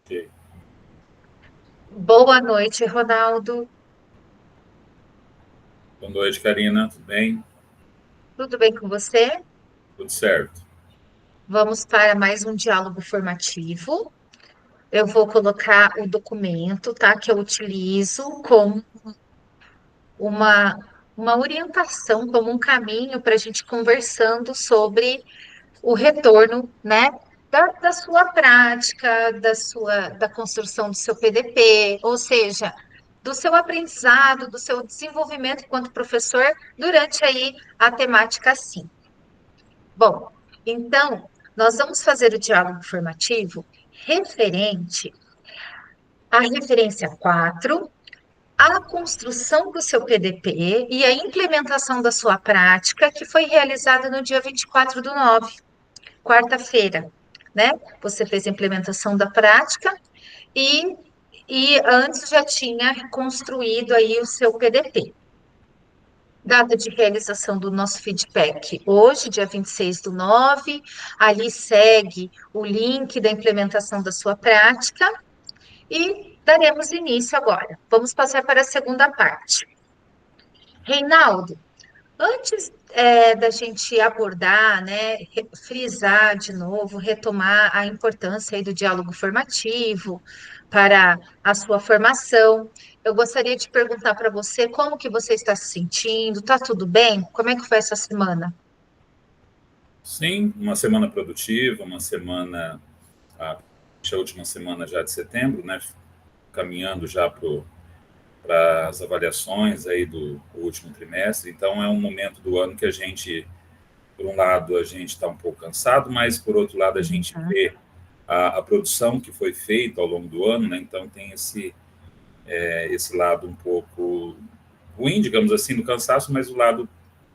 Ok. Boa noite, Ronaldo. Boa noite, Karina. Tudo bem? Tudo bem com você? Tudo certo. Vamos para mais um diálogo formativo. Eu vou colocar o documento, tá, que eu utilizo como uma, uma orientação, como um caminho para a gente conversando sobre o retorno, né, da sua prática, da construção do seu PDP, ou seja, do seu aprendizado, do seu desenvolvimento enquanto professor durante aí a temática 5. Bom, então, nós vamos fazer o diálogo formativo referente à referência 4, à construção do seu PDP e à implementação da sua prática, que foi realizada no dia 24/9, quarta-feira, né? Você fez a implementação da prática e, e antes já tinha construído aí o seu PDP. Data de realização do nosso feedback hoje, dia 26/9. Ali segue o link da implementação da sua prática e daremos início agora. Vamos passar para a segunda parte. Reinaldo, antes da gente abordar, né, frisar de novo, retomar a importância aí do diálogo formativo para a sua formação, eu gostaria de perguntar para você como que você está se sentindo, tá tudo bem? Como é que foi essa semana? Sim, uma semana produtiva, uma semana, a, a última semana já de setembro, né? Caminhando já para as avaliações aí do último trimestre. Então, é um momento do ano que a gente, por um lado, a gente está um pouco cansado, mas, por outro lado, a gente Uhum. vê a produção que foi feita ao longo do ano, né? Então, tem esse lado um pouco ruim, digamos assim, do cansaço, mas o lado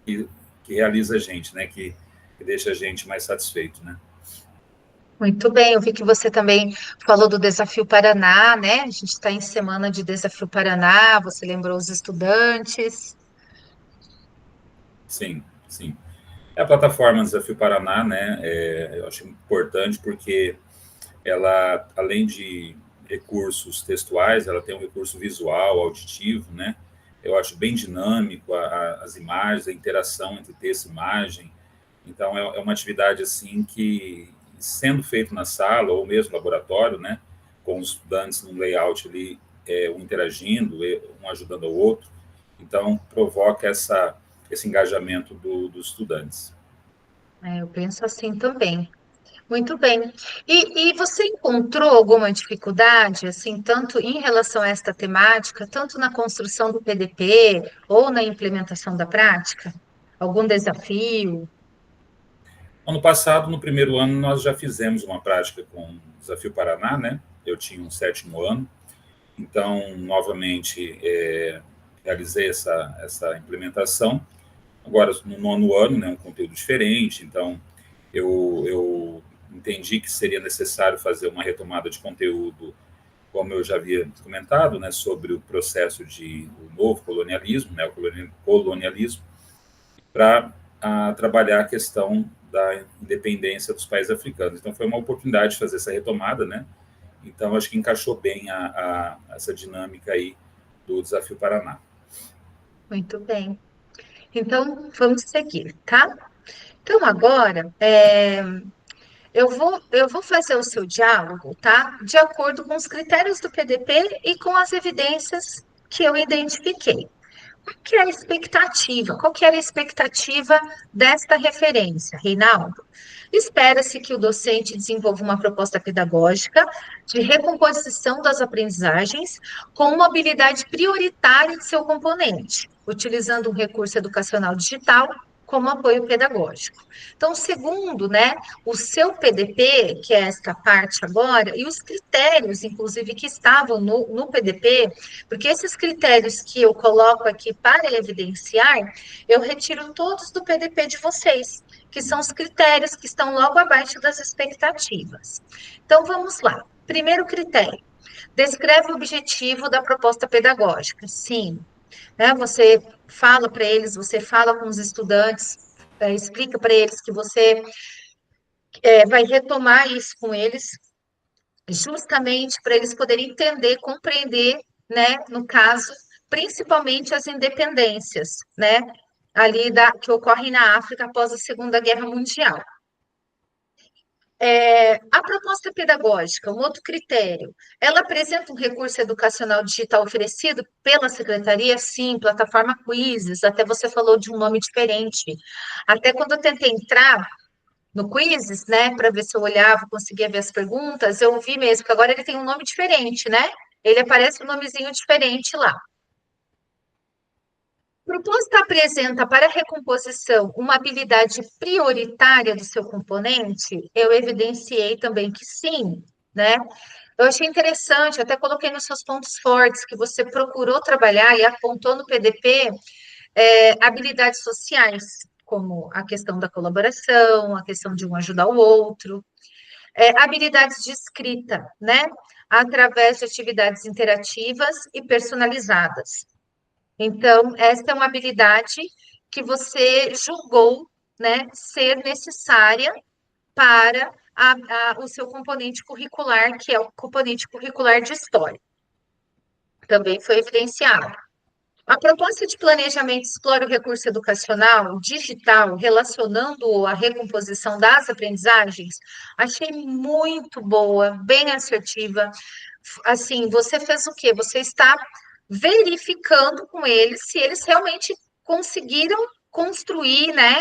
que, que realiza a gente, né? Que deixa a gente mais satisfeito, né? Muito bem, eu vi que você também falou do Desafio Paraná, né? A gente está em semana de Desafio Paraná, você lembrou os estudantes. Sim, sim. A plataforma Desafio Paraná, né? Eu acho importante porque ela, além de recursos textuais, ela tem um recurso visual, auditivo, né? Eu acho bem dinâmico as imagens, a interação entre texto e imagem. Então, é uma atividade assim que, sendo feito na sala ou mesmo no laboratório, né, com os estudantes num layout ali, um interagindo, um ajudando ao outro, então provoca esse engajamento dos estudantes. Eu penso assim também. Muito bem. E você encontrou alguma dificuldade, assim, tanto em relação a esta temática, tanto na construção do PDP ou na implementação da prática? Algum desafio? Ano passado, no primeiro ano, nós já fizemos uma prática com o Desafio Paraná, né? Eu tinha um sétimo ano, então, novamente, realizei essa implementação. Agora, no nono ano, né, um conteúdo diferente, então eu entendi que seria necessário fazer uma retomada de conteúdo, como eu já havia comentado, né, sobre o processo do novo colonialismo, né, o colonialismo, para trabalhar a questão da independência dos países africanos. Então, foi uma oportunidade de fazer essa retomada, né? Então, acho que encaixou bem essa dinâmica aí do Desafio Paraná. Muito bem. Então, vamos seguir, tá? Então, agora, eu vou fazer o seu diálogo, tá? De acordo com os critérios do PDP e com as evidências que eu identifiquei. Que é a expectativa? Qual que era a expectativa desta referência, Reinaldo? Espera-se que o docente desenvolva uma proposta pedagógica de recomposição das aprendizagens com uma habilidade prioritária de seu componente, utilizando um recurso educacional digital como apoio pedagógico. Então, segundo, né, o seu PDP, que é esta parte agora, e os critérios, inclusive, que estavam no PDP, porque esses critérios que eu coloco aqui para evidenciar, eu retiro todos do PDP de vocês, que são os critérios que estão logo abaixo das expectativas. Então, vamos lá. Primeiro critério: descreve o objetivo da proposta pedagógica. Sim, né? Você fala para eles, você fala com os estudantes, explica para eles que você vai retomar isso com eles, justamente para eles poderem entender, compreender, né, no caso, principalmente as independências, né, que ocorrem na África após a Segunda Guerra Mundial. A proposta pedagógica, um outro critério, ela apresenta um recurso educacional digital oferecido pela secretaria? Sim, plataforma Quizzes, até você falou de um nome diferente. Até quando eu tentei entrar no Quizzes, né, para ver se eu olhava, conseguia ver as perguntas, eu vi mesmo que agora ele tem um nome diferente, né? Ele aparece um nomezinho diferente lá. Proposta apresenta para a recomposição uma habilidade prioritária do seu componente? Eu evidenciei também que sim, né? Eu achei interessante, até coloquei nos seus pontos fortes, que você procurou trabalhar e apontou no PDP habilidades sociais, como a questão da colaboração, a questão de um ajudar o outro, habilidades de escrita, né? Através de atividades interativas e personalizadas. Então, essa é uma habilidade que você julgou, né, ser necessária para o seu componente curricular, que é o componente curricular de história. Também foi evidenciado. A proposta de planejamento explora o recurso educacional digital, relacionando-o à recomposição das aprendizagens. Achei muito boa, bem assertiva. Assim, você fez o quê? Você está verificando com eles se eles realmente conseguiram construir, né,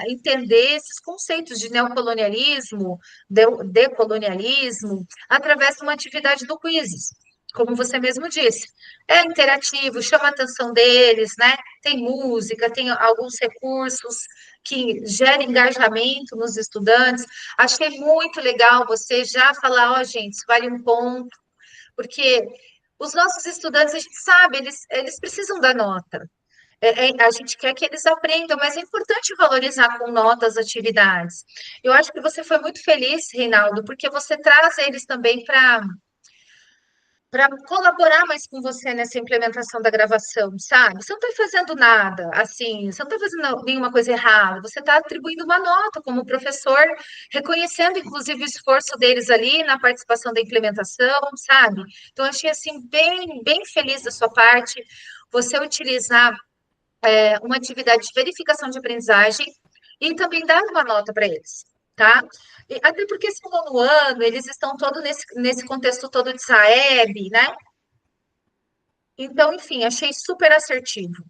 entender esses conceitos de neocolonialismo, decolonialismo, através de uma atividade do Quizzes, como você mesmo disse. É interativo, chama a atenção deles, né? Tem música, tem alguns recursos que geram engajamento nos estudantes. Achei muito legal você já falar, ó, gente, isso vale um ponto, porque os nossos estudantes, a gente sabe, eles precisam da nota. A gente quer que eles aprendam, mas é importante valorizar com notas as atividades. Eu acho que você foi muito feliz, Reinaldo, porque você traz eles também para colaborar mais com você nessa implementação da gravação, sabe? Você não está fazendo nada assim, você não está fazendo nenhuma coisa errada, você está atribuindo uma nota como professor, reconhecendo inclusive o esforço deles ali na participação da implementação, sabe? Então, achei assim, bem, bem feliz da sua parte você utilizar uma atividade de verificação de aprendizagem e também dar uma nota para eles, tá? Até porque esse nono ano, eles estão todos nesse contexto todo de SAEB, né? Então, enfim, achei super assertivo.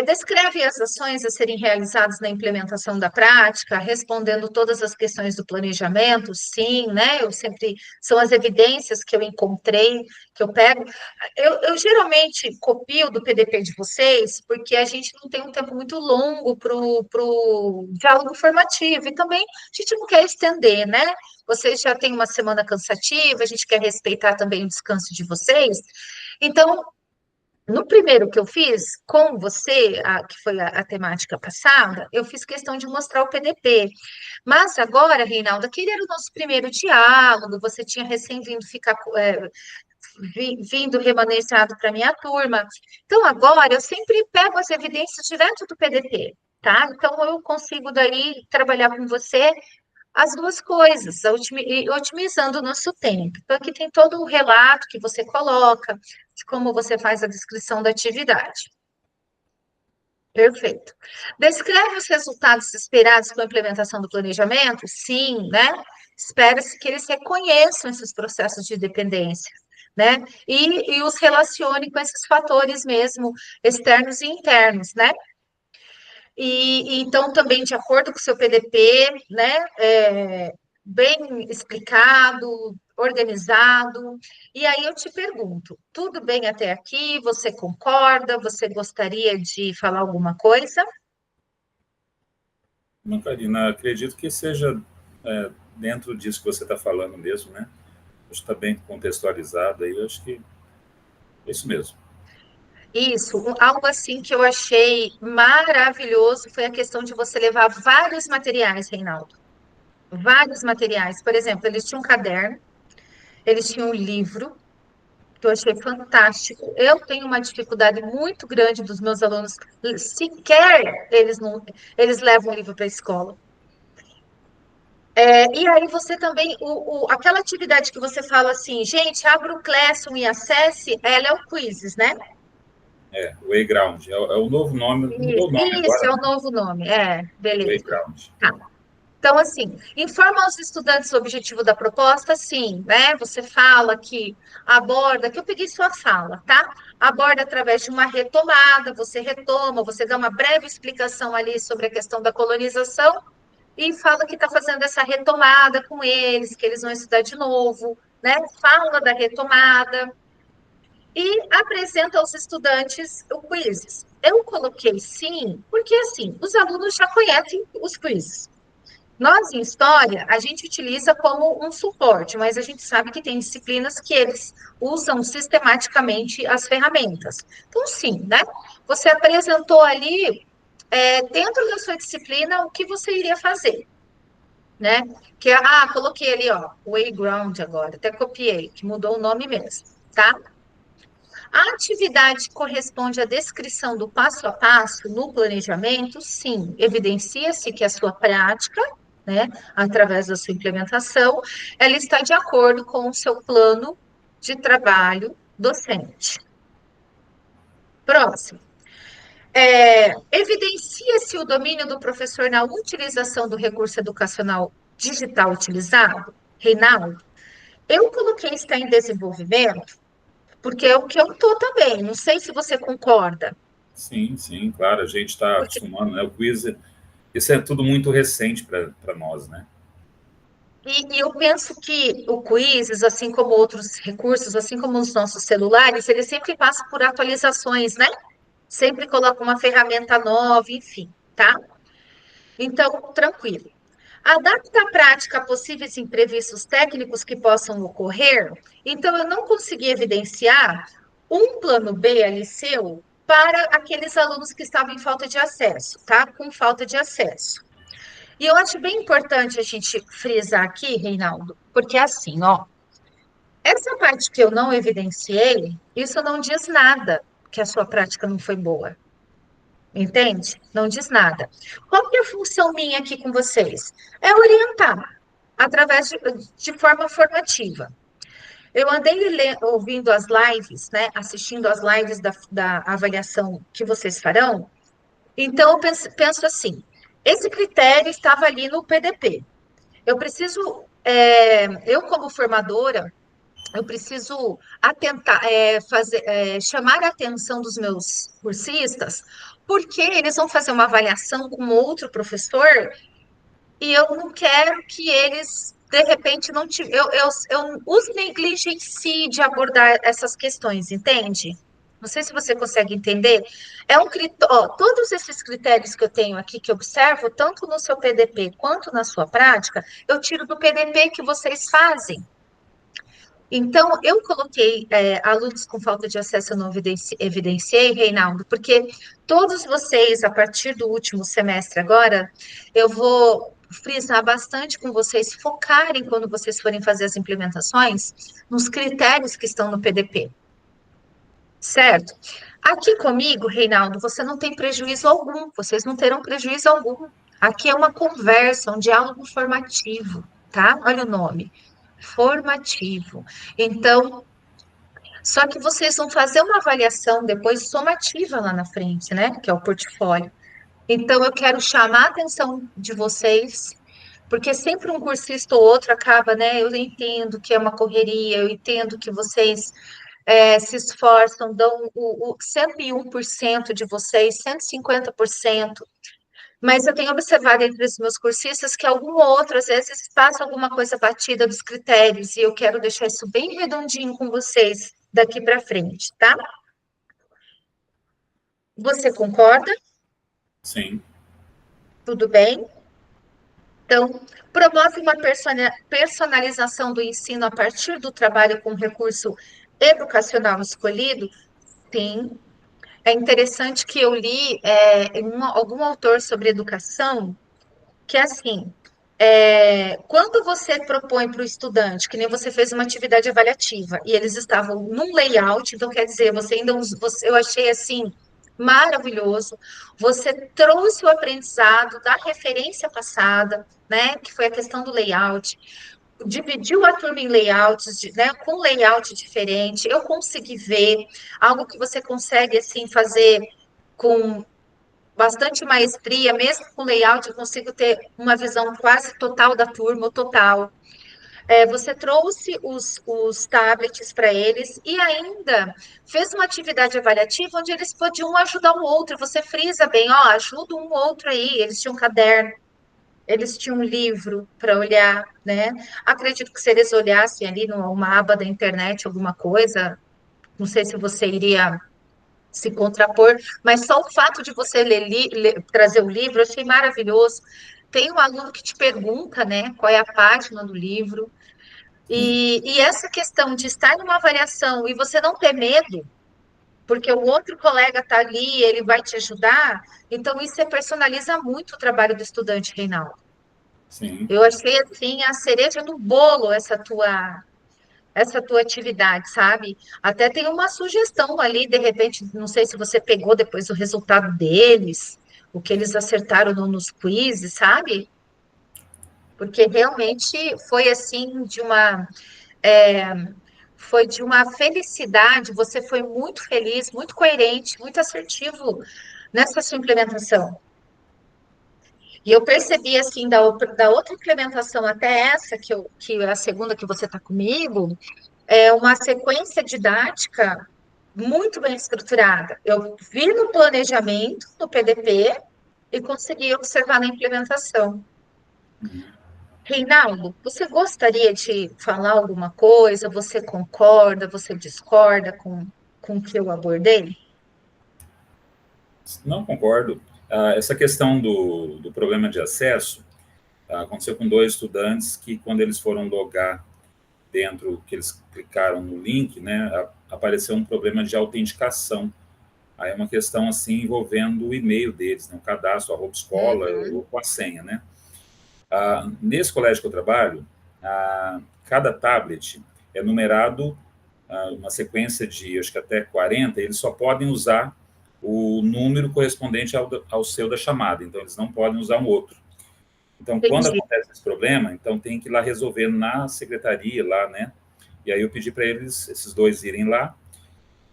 Descreve as ações a serem realizadas na implementação da prática, respondendo todas as questões do planejamento, sim, né? Eu sempre, são as evidências que eu encontrei, que eu pego. Eu geralmente copio do PDP de vocês, porque a gente não tem um tempo muito longo para o diálogo formativo, e também a gente não quer estender, né? Vocês já têm uma semana cansativa, a gente quer respeitar também o descanso de vocês. Então, no primeiro que eu fiz com você, que foi a temática passada, eu fiz questão de mostrar o PDP. Mas agora, Reinaldo, aquele era o nosso primeiro diálogo, você tinha recém-vindo ficar, vindo remanesciado para a minha turma. Então, agora, eu sempre pego as evidências direto do PDP, tá? Então, eu consigo daí trabalhar com você as duas coisas, otimizando o nosso tempo. Então, aqui tem todo o relato que você coloca, de como você faz a descrição da atividade. Perfeito. Descreve os resultados esperados com a implementação do planejamento? Sim, né? Espera-se que eles reconheçam esses processos de dependência, né? E os relacione com esses fatores mesmo, externos e internos, né? E então, também, de acordo com o seu PDP, né, bem explicado, organizado. E aí eu te pergunto, tudo bem até aqui? Você concorda? Você gostaria de falar alguma coisa? Não, Karina, acredito que seja dentro disso que você está falando mesmo, né? Acho que está bem contextualizado aí, acho que é isso mesmo. Isso, algo assim que eu achei maravilhoso foi a questão de você levar vários materiais, Reinaldo. Vários materiais. Por exemplo, eles tinham um caderno, eles tinham um livro, que eu achei fantástico. Eu tenho uma dificuldade muito grande dos meus alunos, sequer eles não, eles levam o livro para a escola. E aí você também, aquela atividade que você fala assim, gente, abra o Classroom e acesse, ela é o Quizzes, né? Wayground. É o novo nome, mudou o nome Isso, agora, é o né? novo nome. Beleza. Wayground. Tá. Então, assim, informa aos estudantes o objetivo da proposta, sim, né? Você fala que aborda, que eu peguei sua fala, tá? Aborda através de uma retomada, você retoma, você dá uma breve explicação ali sobre a questão da colonização e fala que está fazendo essa retomada com eles, que eles vão estudar de novo, né? Fala da retomada e apresenta aos estudantes o quizzes. Eu coloquei sim, porque assim, os alunos já conhecem os quizzes. Nós, em história, a gente utiliza como um suporte, mas a gente sabe que tem disciplinas que eles usam sistematicamente as ferramentas. Então, sim, né? Você apresentou ali, dentro da sua disciplina, o que você iria fazer, né? Coloquei ali, ó, Wayground agora, até copiei, que mudou o nome mesmo, tá? A atividade corresponde à descrição do passo a passo no planejamento? Sim, evidencia-se que a sua prática, né, através da sua implementação, ela está de acordo com o seu plano de trabalho docente. Próximo. Evidencia-se o domínio do professor na utilização do recurso educacional digital utilizado? Reinaldo, eu coloquei está em desenvolvimento, porque é o que eu estou também, não sei se você concorda. Sim, sim, claro, a gente está Porque acostumando, né? O quiz, isso é tudo muito recente para nós, né? E eu penso que o Quizzes, assim como outros recursos, assim como os nossos celulares, ele sempre passa por atualizações, né? Sempre coloca uma ferramenta nova, enfim, tá? Então, tranquilo. Adapta a prática a possíveis imprevistos técnicos que possam ocorrer. Então, eu não consegui evidenciar um plano B ali seu para aqueles alunos que estavam em falta de acesso, tá? Com falta de acesso. E eu acho bem importante a gente frisar aqui, Reinaldo, porque é assim, ó, essa parte que eu não evidenciei, isso não diz nada que a sua prática não foi boa, entende? Não diz nada. Qual que é a função minha aqui com vocês? É orientar através de forma formativa. Eu andei ouvindo as lives, né, assistindo as lives da avaliação que vocês farão, então eu penso assim, esse critério estava ali no PDP. Eu preciso, eu como formadora, eu preciso chamar a atenção dos meus cursistas, porque eles vão fazer uma avaliação com outro professor e eu não quero que eles, de repente, não te, eu os negligencie de abordar essas questões, entende? Não sei se você consegue entender. É um critério, todos esses critérios que eu tenho aqui, que eu observo, tanto no seu PDP quanto na sua prática, eu tiro do PDP que vocês fazem. Então, eu coloquei alunos com falta de acesso, eu não evidenciei, Reinaldo, porque todos vocês, a partir do último semestre agora, eu vou frisar bastante com vocês, focarem quando vocês forem fazer as implementações, nos critérios que estão no PDP, certo? Aqui comigo, Reinaldo, você não tem prejuízo algum, vocês não terão prejuízo algum. Aqui é uma conversa, um diálogo formativo, tá? Olha o nome formativo. Então, só que vocês vão fazer uma avaliação depois somativa lá na frente, né? Que é o portfólio. Então, eu quero chamar a atenção de vocês, porque sempre um cursista ou outro acaba, né? Eu entendo que é uma correria, eu entendo que vocês se esforçam, dão o 101% de vocês, 150%. Mas eu tenho observado entre os meus cursistas que algum outro, às vezes, passa alguma coisa batida dos critérios, e eu quero deixar isso bem redondinho com vocês daqui para frente, tá? Você concorda? Sim. Tudo bem? Então, promove uma personalização do ensino a partir do trabalho com recurso educacional escolhido? Sim. É interessante que eu li algum autor sobre educação que é assim, quando você propõe para o estudante, que nem você fez uma atividade avaliativa, e eles estavam num layout, então quer dizer, você ainda, eu achei assim, maravilhoso. Você trouxe o aprendizado da referência passada, né? Que foi a questão do layout. Dividiu a turma em layouts, né, com layout diferente. Eu consegui ver algo que você consegue assim fazer com bastante maestria, mesmo com layout, eu consigo ter uma visão quase total da turma, o total. Você trouxe os tablets para eles e ainda fez uma atividade avaliativa onde eles podiam ajudar um outro. Você frisa bem, ó, ajuda um outro aí. Eles tinham um caderno, eles tinham um livro para olhar, né? Acredito que se eles olhassem ali numa aba da internet, alguma coisa, não sei se você iria se contrapor, mas só o fato de você trazer o livro, eu achei maravilhoso. Tem um aluno que te pergunta, né, qual é a página do livro, Sim, e essa questão de estar numa avaliação e você não ter medo, porque o outro colega está ali, ele vai te ajudar, então isso personaliza muito o trabalho do estudante, Reinaldo. sim. Eu achei assim a cereja do bolo essa tua atividade, sabe? Até tem uma sugestão ali, de repente, não sei se você pegou depois o resultado deles, o que eles acertaram nos quizzes, sabe? Porque realmente foi assim é, foi de uma felicidade, você foi muito feliz, muito coerente, muito assertivo nessa sua implementação. E eu percebi assim da outra implementação até essa, que é a segunda que você está comigo, é uma sequência didática muito bem estruturada. Eu vi no planejamento, no PDP, e consegui observar na implementação. Reinaldo, você gostaria de falar alguma coisa? Você concorda? Você discorda com o que eu abordei? Não concordo. Essa questão do problema de acesso aconteceu com dois estudantes que, quando eles foram logar dentro, que eles clicaram no link, né, apareceu um problema de autenticação. Aí é uma questão assim envolvendo o e-mail deles, né, o cadastro, a escola Uhum, ou com a senha, né? Nesse colégio que eu trabalho, cada tablet é numerado uma sequência de, acho que até 40, eles só podem usar o número correspondente ao seu da chamada, então eles não podem usar um outro. Então, quando entendi. acontece esse problema, então tem que ir lá resolver na secretaria, lá, né? E aí eu pedi para eles, esses dois, irem lá,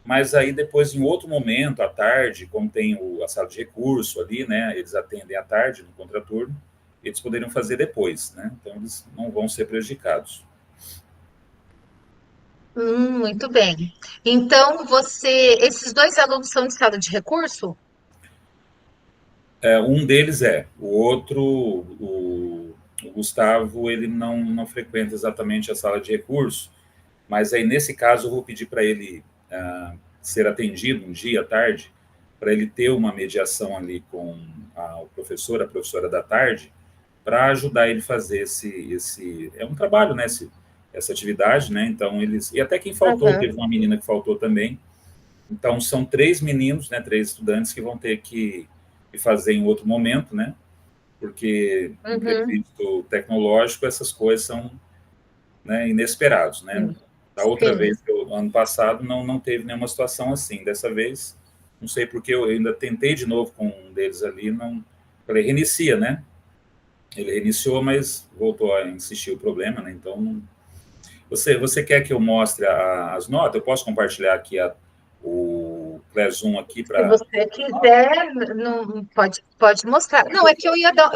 mas aí depois, em outro momento, à tarde, como tem a sala de recurso ali, né? Eles atendem à tarde, no contraturno, eles poderiam fazer depois, né? Então, eles não vão ser prejudicados. Muito bem. Então, esses dois alunos são de sala de recurso? Um deles o outro, o Gustavo, ele não frequenta exatamente a sala de recurso, mas aí nesse caso eu vou pedir para ele ser atendido um dia à tarde, para ele ter uma mediação ali com o professor, a professora da tarde, para ajudar ele a fazer é um trabalho, né, essa atividade, né, então eles, e até quem faltou, Aham. teve uma menina que faltou também, então são três meninos, né, três estudantes que vão ter que fazer em outro momento, né, porque Uhum. imprevisto tecnológico, essas coisas são, né, inesperados, né. Sim. Da outra Sim. vez, ano passado, não teve nenhuma situação assim. Dessa vez, não sei porque eu ainda tentei de novo com um deles ali, não. Falei, reinicia, né? Ele reiniciou, mas voltou a insistir o problema, né? Então, você quer que eu mostre as notas? Eu posso compartilhar aqui o Classroom aqui Se para. você quiser, não pode mostrar. Não, é que eu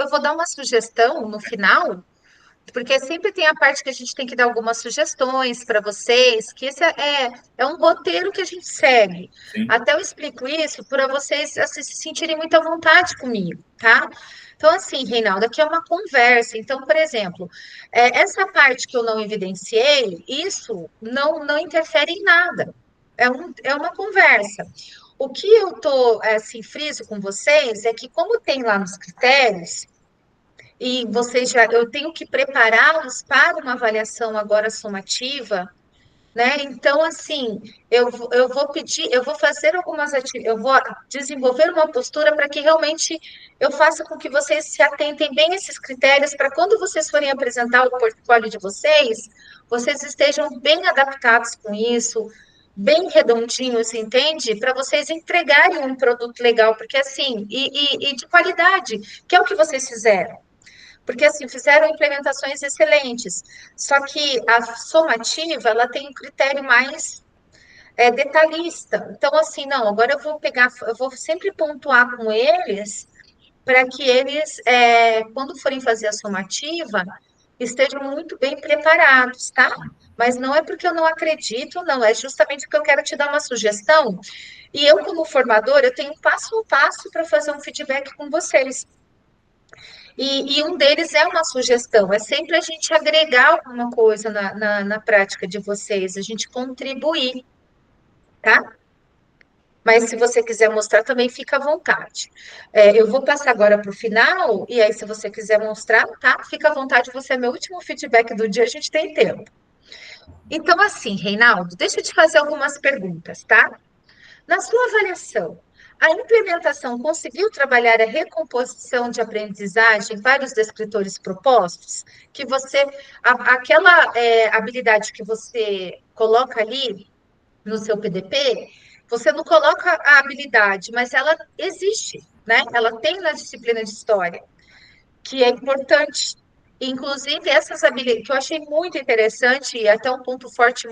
vou dar uma sugestão no final, porque sempre tem a parte que a gente tem que dar algumas sugestões para vocês, que esse é um roteiro que a gente segue. Sim, Até eu explico isso para vocês assim, se sentirem muito à vontade comigo, tá? Então, assim, Reinaldo, aqui é uma conversa. Então, por exemplo, essa parte que eu não evidenciei, isso não interfere em nada. É uma conversa. O que eu tô, assim, friso com vocês é que, como tem lá nos critérios, e vocês já, eu tenho que prepará-los para uma avaliação agora somativa, né? Então, assim, eu vou pedir, eu vou fazer algumas atividades, eu vou desenvolver uma postura para que realmente eu faça com que vocês se atentem bem a esses critérios, para quando vocês forem apresentar o portfólio de vocês, vocês estejam bem adaptados com isso, bem redondinhos, entende? Para vocês entregarem um produto legal, porque assim, e de qualidade, que é o que vocês fizeram. Porque assim, fizeram implementações excelentes. Só que a somativa, ela tem um critério mais detalhista. Então, assim, não, agora eu vou pegar, eu vou sempre pontuar com eles para que eles, quando forem fazer a somativa, estejam muito bem preparados, tá? Mas não é porque eu não acredito, não, é justamente porque eu quero te dar uma sugestão. E eu, como formadora, eu tenho passo a passo para fazer um feedback com vocês. E um deles é uma sugestão, é sempre a gente agregar alguma coisa na prática de vocês, a gente contribuir, tá? Mas se você quiser mostrar, também fica à vontade. Eu vou passar agora para o final, e aí, se você quiser mostrar, tá? Fica à vontade, você é meu último feedback do dia, a gente tem tempo. Então, assim, Reinaldo, deixa eu te fazer algumas perguntas, tá? Na sua avaliação, a implementação conseguiu trabalhar a recomposição de aprendizagem para os descritores propostos? Que você, aquela habilidade que você coloca ali no seu PDP, você não coloca a habilidade, mas ela existe, né? Ela tem na disciplina de história, que é importante. Inclusive, essas habilidades, que eu achei muito interessante, e até um ponto forte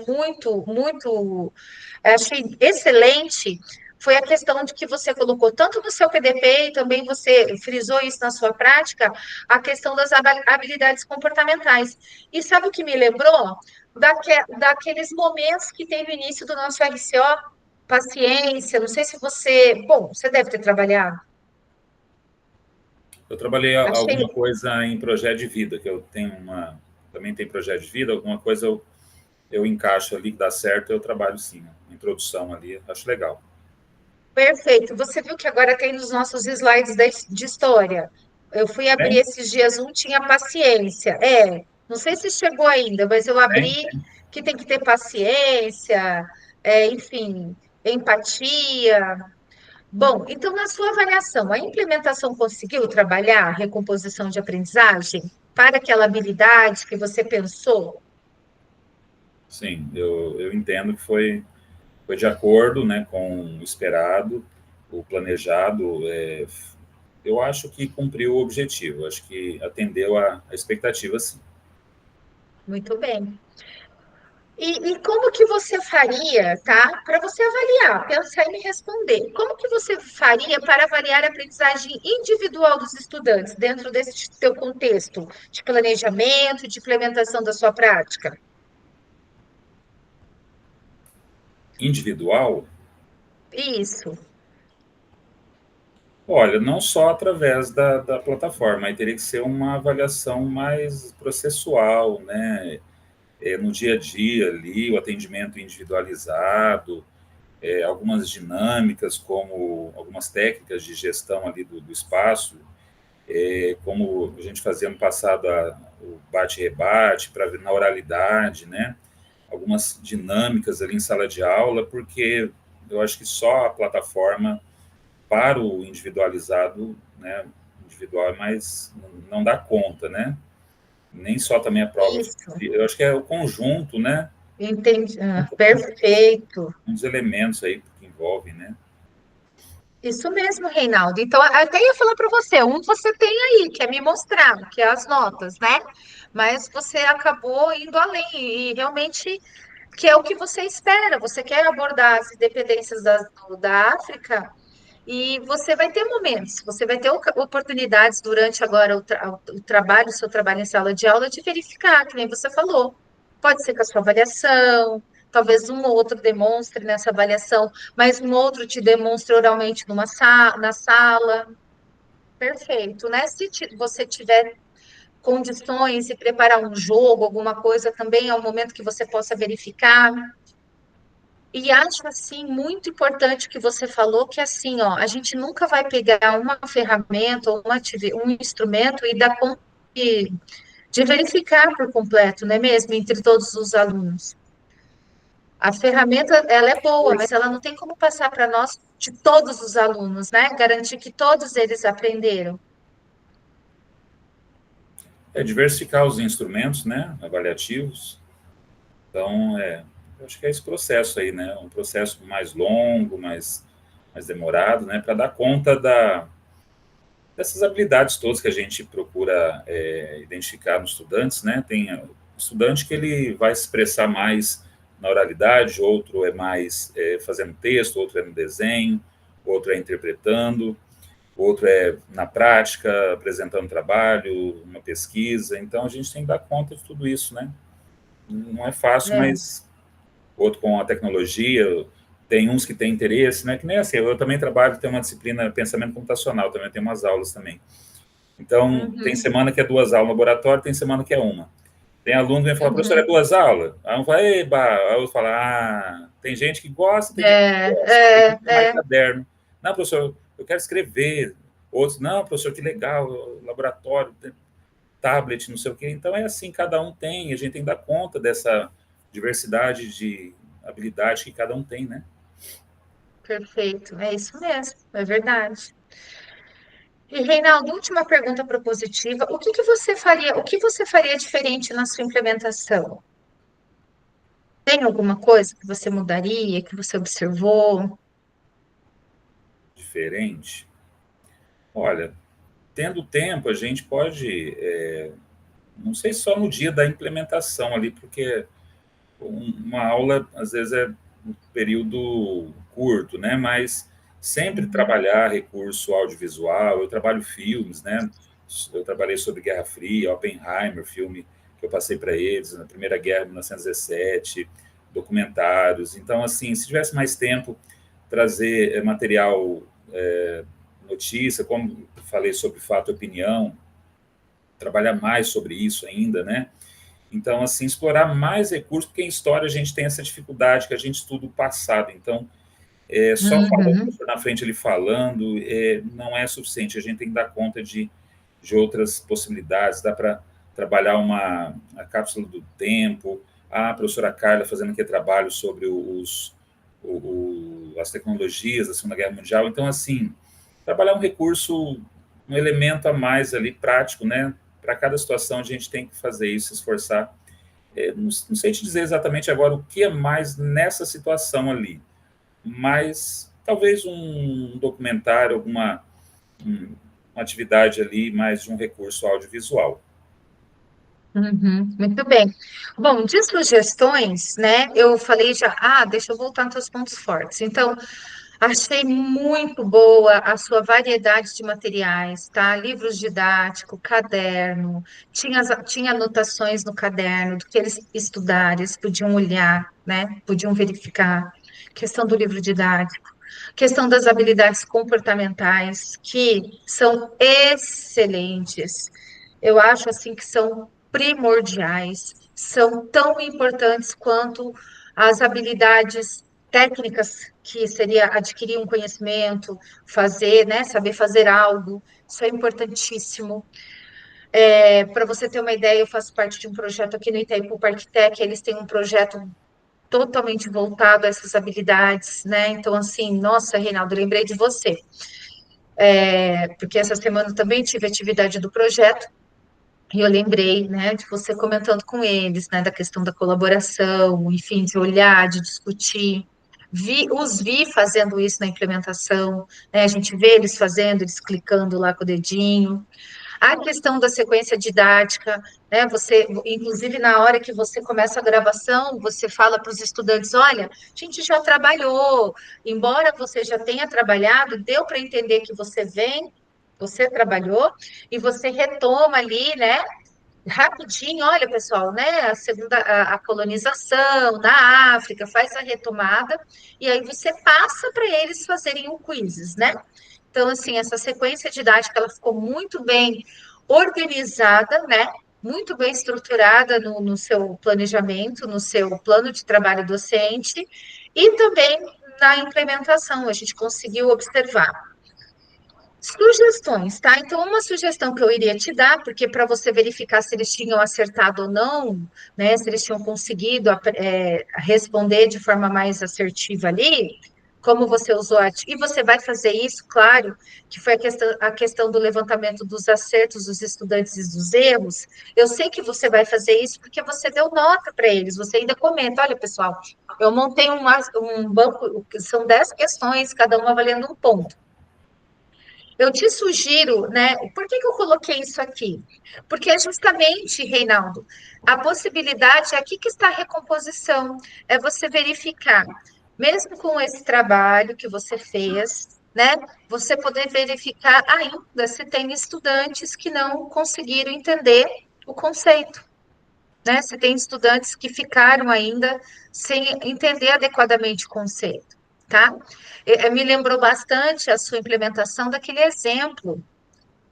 achei excelente, foi a questão de que você colocou tanto no seu PDP e também você frisou isso na sua prática, a questão das habilidades comportamentais. E sabe o que me lembrou? Daqueles momentos que tem no início do nosso RCO, paciência, não sei se você, bom, você deve ter trabalhado. Eu trabalhei Achei alguma coisa em projeto de vida, que eu tenho também tem projeto de vida, alguma coisa eu encaixo ali que dá certo, eu trabalho sim, né? Introdução ali, acho legal. perfeito. Você viu que agora tem nos nossos slides de história. Eu fui abrir Tem? esses dias, um tinha paciência. Não sei se chegou ainda, mas eu Tem? abri que tem que ter paciência, enfim, empatia. Bom, então, na sua avaliação, a implementação conseguiu trabalhar a recomposição de aprendizagem para aquela habilidade que você pensou? Sim, eu entendo que foi de acordo, né, com o esperado, o planejado. Eu acho que cumpriu o objetivo, acho que atendeu a expectativa, sim. Muito bem. E como que você faria, tá? Para você avaliar, pensar e me responder. Como que você faria para avaliar a aprendizagem individual dos estudantes dentro desse seu contexto de planejamento, de implementação da sua prática? Individual, Isso. olha, não só através da plataforma, aí teria que ser uma avaliação mais processual, né? No dia a dia ali, o atendimento individualizado, algumas dinâmicas, como algumas técnicas de gestão ali do espaço, como a gente fazia no passado o bate-rebate, para ver na oralidade, né? Algumas dinâmicas ali em sala de aula, porque eu acho que só a plataforma para o individualizado, né, individual, mas não dá conta, né? Nem só também a prova, Isso. eu acho que é o conjunto, né? Entendi. Perfeito. Uns elementos aí que envolvem, né? Isso mesmo, Reinaldo. Então, até ia falar para você, um você tem aí, que é me mostrar, que é as notas, né? Mas você acabou indo além e realmente que é o que você espera. Você quer abordar as independências da África e você vai ter momentos, você vai ter oportunidades durante agora o trabalho, o seu trabalho em sala de aula, de verificar, que nem você falou. Pode ser com a sua avaliação, talvez um ou outro demonstre nessa avaliação, mas um outro te demonstre oralmente na sala. Perfeito, né? Se você tiver condições e preparar um jogo, alguma coisa, também é um momento que você possa verificar. E acho assim muito importante o que você falou, que assim, ó, a gente nunca vai pegar uma ferramenta ou um instrumento e dar conta de verificar por completo, não é mesmo, entre todos os alunos. A ferramenta, ela é boa, mas ela não tem como passar para nós de todos os alunos, né? Garantir que todos eles aprenderam. Diversificar os instrumentos, né, avaliativos. Então, Eu acho que é esse processo aí, né? Um processo mais longo, mais demorado, né? Para dar conta dessas habilidades todas que a gente procura identificar nos estudantes, né? Tem estudante que ele vai se expressar mais na oralidade, outro é mais fazendo texto, outro é no desenho, outro é interpretando, outro é na prática, apresentando trabalho, uma pesquisa. Então, a gente tem que dar conta de tudo isso, né? Não é fácil, É. mas outro com a tecnologia, tem uns que têm interesse, né? Que nem assim, eu também trabalho, tem uma disciplina pensamento computacional, também tem umas aulas também. Então, tem Uhum, semana que é 2 aulas no laboratório, tem semana que é uma. Tem aluno que vem falar, professor, é uhum. 2 aulas? Aí um fala, eba, aí eu falo, tem gente que gosta, tem gente que É, não gosta, tem gente que é mais é. caderno. Não, professor, eu quero escrever. Outros, não, professor, que legal, laboratório, tablet, não sei o quê. Então é assim, cada um tem, a gente tem que dar conta dessa diversidade de habilidade que cada um tem, né? Perfeito, é isso mesmo, é verdade. E, Reinaldo, última pergunta propositiva. O que você faria diferente na sua implementação? Tem alguma coisa que você mudaria, que você observou? Diferente. Olha, tendo tempo, a gente pode, não sei só no dia da implementação ali, porque uma aula, às vezes, é um período curto, né? Mas sempre Uhum, trabalhar recurso audiovisual, eu trabalho filmes, né? Eu trabalhei sobre Guerra Fria, Oppenheimer, filme que eu passei para eles, na Primeira Guerra, 1917, documentários. Então, assim, se tivesse mais tempo, trazer material, notícia, como falei sobre fato e opinião, trabalhar mais sobre isso ainda, né? Então, assim, explorar mais recursos, porque em história a gente tem essa dificuldade que a gente estuda o passado. Então, só falando o uhum, professor na frente ele falando não é suficiente. A gente tem que dar conta de outras possibilidades. Dá para trabalhar a cápsula do tempo. A professora Carla fazendo aqui trabalho sobre as tecnologias da Segunda Guerra Mundial. Então, assim, trabalhar um recurso, um elemento a mais ali prático, né? Para cada situação a gente tem que fazer isso, se esforçar. Não sei te dizer exatamente agora o que é mais nessa situação ali, mas talvez um documentário, um, uma atividade ali mais de um recurso audiovisual. uhum, muito bem. Bom, de sugestões, né? Eu falei já, deixa eu voltar nos seus pontos fortes. Então, achei muito boa a sua variedade de materiais, tá? Livros didáticos, caderno, tinha anotações no caderno do que eles estudarem, eles podiam olhar, né? Podiam verificar. Questão do livro didático, questão das habilidades comportamentais, que são excelentes. Eu acho assim que são primordiais, são tão importantes quanto as habilidades técnicas, que seria adquirir um conhecimento, fazer, né, saber fazer algo, isso é importantíssimo. Para você ter uma ideia, eu faço parte de um projeto aqui no Itaipu Parktec, eles têm um projeto totalmente voltado a essas habilidades, né? Então, assim, nossa, Reinaldo, lembrei de você, porque essa semana eu também tive atividade do projeto, e eu lembrei, né, de você comentando com eles, né, da questão da colaboração, enfim, de olhar, de discutir. Os vi fazendo isso na implementação, né, a gente vê eles fazendo, eles clicando lá com o dedinho. A questão da sequência didática, né, você, inclusive na hora que você começa a gravação, você fala para os estudantes, olha, a gente já trabalhou, embora você já tenha trabalhado, deu para entender que você trabalhou, e você retoma ali, né, rapidinho, olha, pessoal, né? A colonização na África, faz a retomada, e aí você passa para eles fazerem um quizzes, né? Então, assim, essa sequência didática ela ficou muito bem organizada, né? Muito bem estruturada no seu planejamento, no seu plano de trabalho docente, e também na implementação, a gente conseguiu observar. Sugestões, tá? Então, uma sugestão que eu iria te dar, porque para você verificar se eles tinham acertado ou não, né? Se eles tinham conseguido responder de forma mais assertiva ali, como você usou e você vai fazer isso, claro, que foi a questão do levantamento dos acertos dos estudantes e dos erros. Eu sei que você vai fazer isso porque você deu nota para eles, você ainda comenta, olha, pessoal, eu montei um banco, são 10 questões, cada uma valendo um ponto. Eu te sugiro, né? Por que eu coloquei isso aqui? Porque é justamente, Reinaldo, a possibilidade, aqui que está a recomposição, é você verificar, mesmo com esse trabalho que você fez, né? Você poder verificar ainda se tem estudantes que não conseguiram entender o conceito, né? Se tem estudantes que ficaram ainda sem entender adequadamente o conceito, tá? Me lembrou bastante a sua implementação daquele exemplo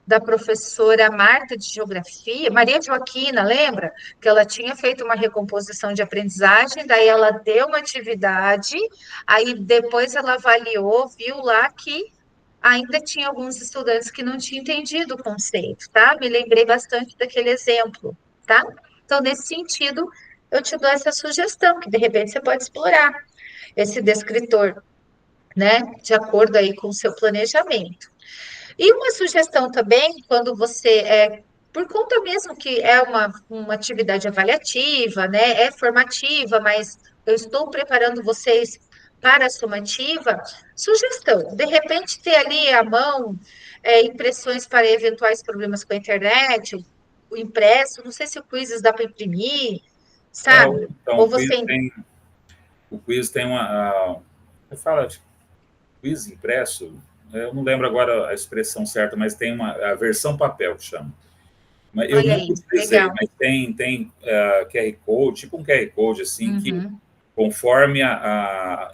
da professora Marta de Geografia, Maria Joaquina, lembra? Que ela tinha feito uma recomposição de aprendizagem, daí ela deu uma atividade, aí depois ela avaliou, viu lá que ainda tinha alguns estudantes que não tinham entendido o conceito, tá? Me lembrei bastante daquele exemplo, tá? Então, nesse sentido, eu te dou essa sugestão, que de repente você pode explorar esse descritor, né? De acordo aí com o seu planejamento. E uma sugestão também, quando por conta mesmo que é uma atividade avaliativa, né? É formativa, mas eu estou preparando vocês para a sumativa, sugestão, de repente ter ali à mão impressões para eventuais problemas com a internet, o impresso, não sei se o quizzes dá para imprimir, sabe? Então, Ou você. o quiz tem você fala de quiz impresso, eu não lembro agora a expressão certa, mas tem a versão papel que chama. Mas eu Olha nunca aí, utilizei, legal. mas tem QR Code, tipo um QR Code, assim, que Uhum. conforme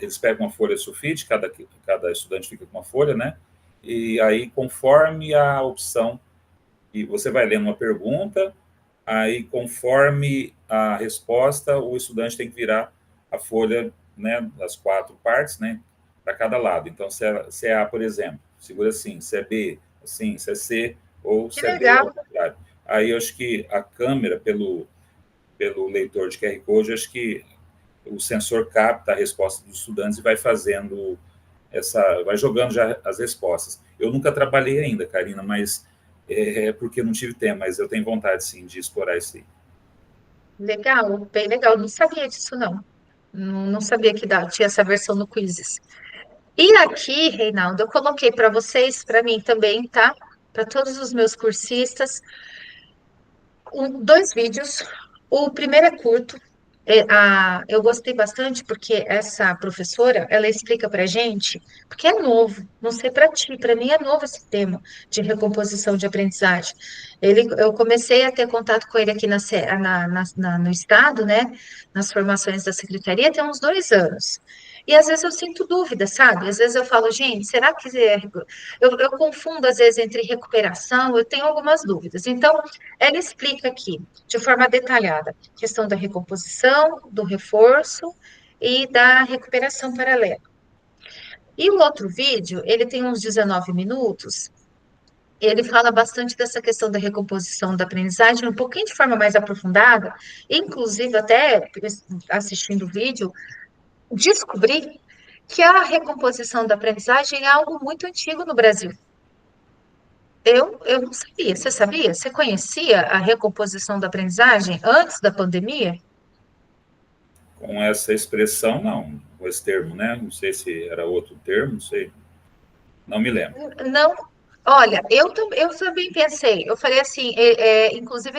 eles pegam uma folha sulfite, cada estudante fica com uma folha, né? E aí, conforme a opção, e você vai lendo uma pergunta, aí, conforme a resposta, o estudante tem que virar a folha, né, das 4 partes, né, para cada lado. Então, se é A, por exemplo, segura assim, se é B, assim, se é C, ou Que se é D, legal. ao contrário. Aí, eu acho que a câmera, pelo leitor de QR Code, eu acho que o sensor capta a resposta dos estudantes e vai fazendo vai jogando já as respostas. Eu nunca trabalhei ainda, Karina, mas porque não tive tempo, mas eu tenho vontade, sim, de explorar isso aí. Legal, bem legal. Não sabia disso, não. Não sabia que tinha essa versão no Quizzes. E aqui, Reinaldo, eu coloquei para vocês, para mim também, tá? Para todos os meus cursistas, dois vídeos. O primeiro é curto. Eu gostei bastante porque essa professora, ela explica para gente, porque é novo, não sei para ti, para mim é novo esse tema de recomposição de aprendizagem. Eu comecei a ter contato com ele aqui no estado, né, nas formações da secretaria, tem uns 2 anos. E às vezes eu sinto dúvida, sabe? Às vezes eu falo, gente, será que eu confundo às vezes entre recuperação, eu tenho algumas dúvidas. Então, ela explica aqui, de forma detalhada, a questão da recomposição, do reforço e da recuperação paralela. E o outro vídeo, ele tem uns 19 minutos, ele fala bastante dessa questão da recomposição da aprendizagem, um pouquinho de forma mais aprofundada, inclusive até assistindo o vídeo, descobri que a recomposição da aprendizagem é algo muito antigo no Brasil. Eu não sabia. Você sabia? Você conhecia a recomposição da aprendizagem antes da pandemia? Com essa expressão, não, com esse termo, né? Não sei se era outro termo, não sei, não me lembro. Não. Olha, eu também pensei. Eu falei assim, inclusive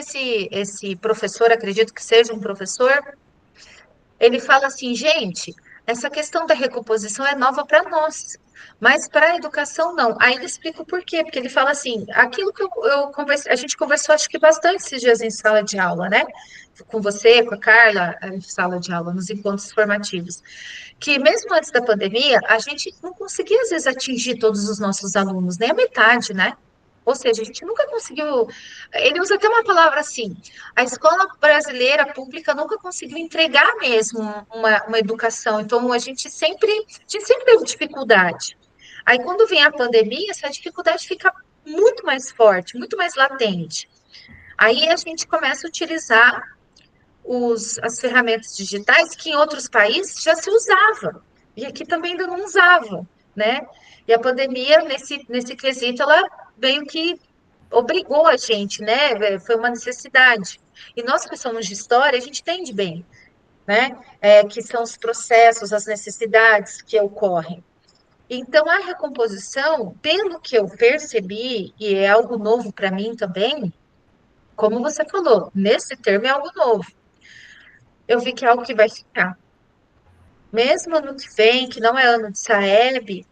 esse professor, acredito que seja um professor, ele fala assim, gente, essa questão da recomposição é nova para nós, mas para a educação não. Aí ele explica o porquê, porque ele fala assim, aquilo que eu conversei, a gente conversou acho que bastante esses dias em sala de aula, né? Com você, com a Carla, em sala de aula, nos encontros formativos, que mesmo antes da pandemia, a gente não conseguia às vezes atingir todos os nossos alunos, nem a metade, né? Ou seja, a gente nunca conseguiu. Ele usa até uma palavra assim: a escola brasileira pública nunca conseguiu entregar mesmo uma educação. Então, a gente sempre teve dificuldade. Aí, quando vem a pandemia, essa dificuldade fica muito mais forte, muito mais latente. Aí a gente começa a utilizar as ferramentas digitais que em outros países já se usava. E aqui também ainda não usava, né? E a pandemia, nesse quesito, ela meio que obrigou a gente, né? Foi uma necessidade. E nós que somos de história, a gente entende bem, né? Que são os processos, as necessidades que ocorrem. Então, a recomposição, pelo que eu percebi, e é algo novo para mim também, como você falou, nesse termo é algo novo. Eu vi que é algo que vai ficar. Mesmo ano que vem, que não é ano de Saeb,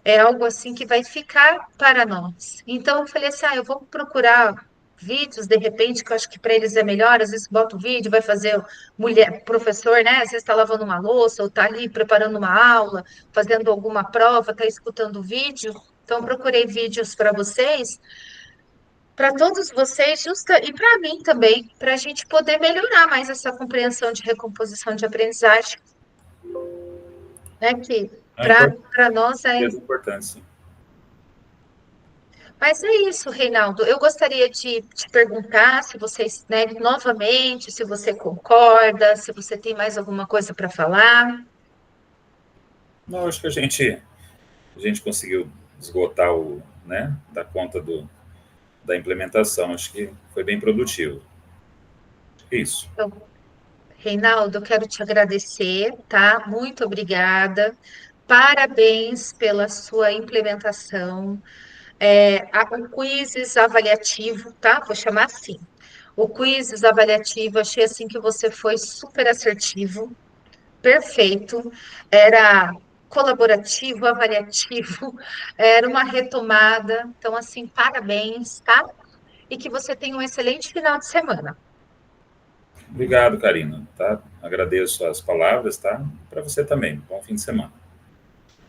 é algo assim que vai ficar para nós. Então, eu falei assim, eu vou procurar vídeos, de repente, que eu acho que para eles é melhor, às vezes bota o vídeo, vai fazer mulher, professor, né? Às vezes está lavando uma louça, ou está ali preparando uma aula, fazendo alguma prova, está escutando o vídeo. Então, eu procurei vídeos para todos vocês, justa, e para mim também, para a gente poder melhorar mais essa compreensão de recomposição de aprendizagem, né? Que É importante, para nós é. é importante, sim. Mas é isso, Reinaldo. Eu gostaria de te perguntar se vocês, né, novamente, se você concorda, se você tem mais alguma coisa para falar. Não, acho que a gente conseguiu esgotar né, da conta da implementação. Acho que foi bem produtivo. Isso. Então, Reinaldo, eu quero te agradecer, tá? Muito obrigada. Parabéns pela sua implementação. O quizzes avaliativo, tá? Vou chamar assim. O quizzes avaliativo, achei assim que você foi super assertivo. Perfeito, era colaborativo, avaliativo, era uma retomada. Então, assim, parabéns, tá? E que você tenha um excelente final de semana. Obrigado, Karina. Tá? Agradeço as palavras, tá? Para você também. Bom fim de semana.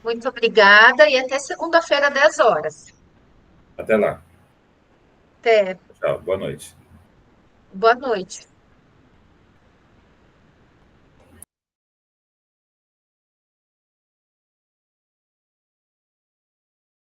Muito obrigada e até segunda-feira, 10 horas. Até lá. Até. Tchau. Boa noite. Boa noite.